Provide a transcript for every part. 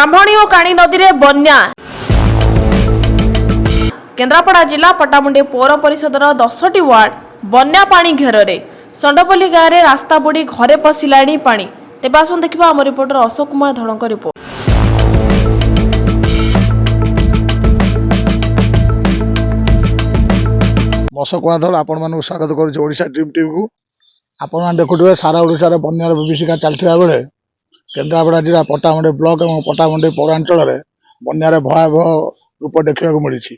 ब्राह्मणी और काणी नदी में बन्या केन्द्रापड़ा जिला पट्टामुंडी पौर परिषदर 10टी वार्ड बन्या पानी घेर षंडपल्ली गाँव में रास्ता बुड़ी घरे पशिला पानी तेज आस देखा आम रिपोर्टर अशोक कुमार धड़ रिपोर्ट। अशोक कुमार धड़ आपण स्वागत करोशा ड्रीम टीवी को आपण देखुए सारा ओडिशा बन्यार विभीषिका चलता बेले केन्द्रापड़ा जिला पट्टामुंडी ब्लॉक और पट्टामुंडी पौरांचल बन्यार भयावह रूप देखा मिली।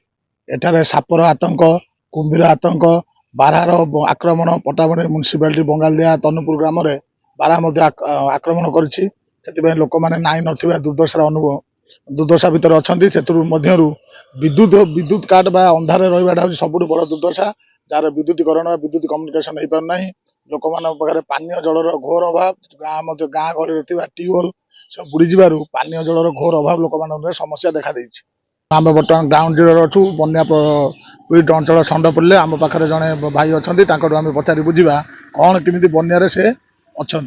एठारे सापर आतंक कुंभीर आतंक बारहार आक्रमण पट्टामुंडी म्युनिसिपालिटी बंगालदिया तनुपुर ग्राम में बारहा आक्रमण करी लोक मैंने नाई ना दुर्दशा दुर्दशा भितर अच्छा से विद्युत काट बा अंधारे रहा सब बड़ दुर्दशा जार विद्युतीकरण विद्युत कम्युनिकेशन हो पारना लोक मान पानीय जलर घोर अभाव गाँ गहली ट्यूबवेल सब बुड़ी पानीय जलर घोर अभाव लोक मान समस्या देखा देछि। आम बर्तमान ग्राउंड जीरो अच्छु बन्या पीड़ित अंचल षंडपल्ली आम पाखे जड़े भाई अच्छा आम पचारि बुझा कौन केमी बन्यारे से अच्छा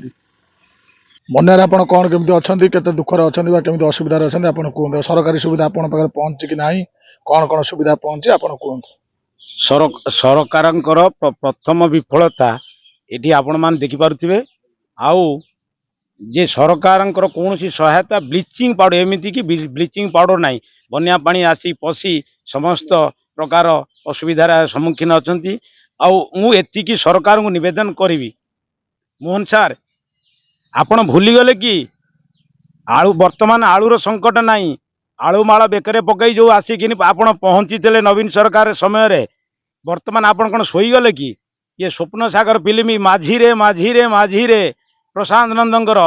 बन्यारे आप कौन केमी अच्छा केते दुखर अच्छा केमी असुविधा अच्छा कहते सरकारी सुविधा आपन पाखे पहुँची कि ना कौन कौन सुविधा पहुँची आप कहते। सरकारंकर प्रथम विफलता ये आपण मान देखिपे आउ जे सरकारंकर कौन सहायता ब्लीचिंग पाउडर एमती कि ब्लीचिंग पाउडर नहीं बन्या पानी आसी पशी समस्त प्रकार असुविधार सम्मुखीन अच्छा आती सरकार को निवेदन करी मोहन सार आपण भूलीगले कि आलू बर्तमान आलूर संकट नहीं आलू माल बेकर पकई जो आसिक आपण पहुँची नवीन सरकार समय रे बर्तमान आपण कौन शोईगले कि ये स्वप्न सागर फिल्म माझीरे माझीरे माझीरे प्रशांत नंदंकर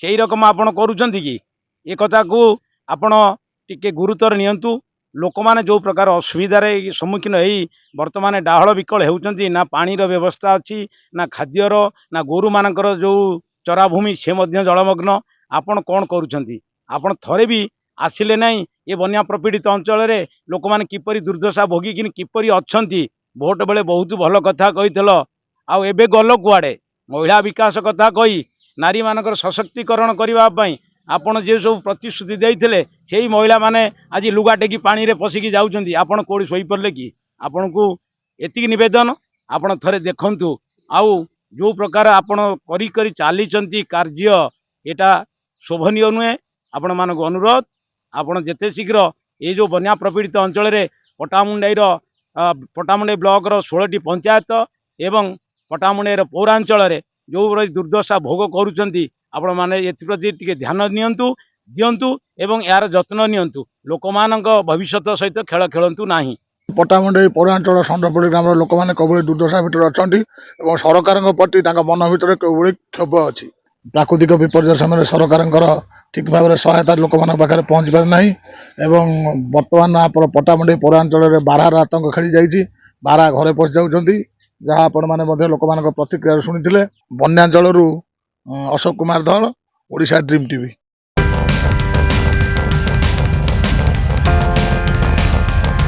से रकम आपण करुँच कि ये कथा को आपण टिके गुरुतर नियंतु लोक माने जो प्रकार असुविधार सम्मुखीन होई बर्तमान डाहल विकल होउचंती ना पानी रो व्यवस्था अच्छी ना खाद्यर ना गोरु मानकर जो चराभूमि से मध्य जलमग्न आपण कौन करुँच आपण थरे भी आसिले नहीं ये बन्या प्रपीड़ित अंचल रे लोक माने किपरि दुर्दशा भोगिकिन किपरि अच्छंती भोट बेले बहुत भल कथा कहीथल आउ एबे गल कुआडे महिला विकास कथा कही नारी मानकर सशक्तिकरण करने आपण जे सब प्रतिश्रुति देइथिले सेही महिला माने आज लुगा टेकी पानी रे पसिकी जाउचंती आपण कोडी सोई परले कि आपण को एतिक निवेदन आपण थरे देखंतु आउ जो प्रकार आपण करी करी चालीचंती कार्य एटा शोभनीय नुहे आपण मानक अनुरोध आपण जेते शीघ्र ये जो बन्या प्रपीड़ित अंचल रे पट्टामुंडी ब्लॉक रो 16टी पंचायत एवं पट्टामुंडी पौरांचल रे जो दुर्दशा भोग करुचंती आपण माने एप्रति टिके ध्यान दियंतु एवं यार जत्न नियंतु लोक मानक भविष्यत सहित खेल खेलंतु नाही। पट्टामुंडी पौरांचल षंडपल्ली ग्राम लोक मैंने कभी दुर्दशा भितर अच्छा सरकार प्रति मन भर कभी क्षोभ अच्छी प्राकृतिक विपर्य समय सरकार ठीक भाव में सहायता लोक मान पाखे पहुँची पारना बर्तमान पट्टामुंडी पौरांचल में बारहार आतंक खेली जाइए बारहा घरे पशि जाऊँगी जहाँ आपण मैंने लोक मान प्रतिक्रिया शुणी बन्यांचल अशोक कुमार धड़ ओडिशा ड्रीम टीवी।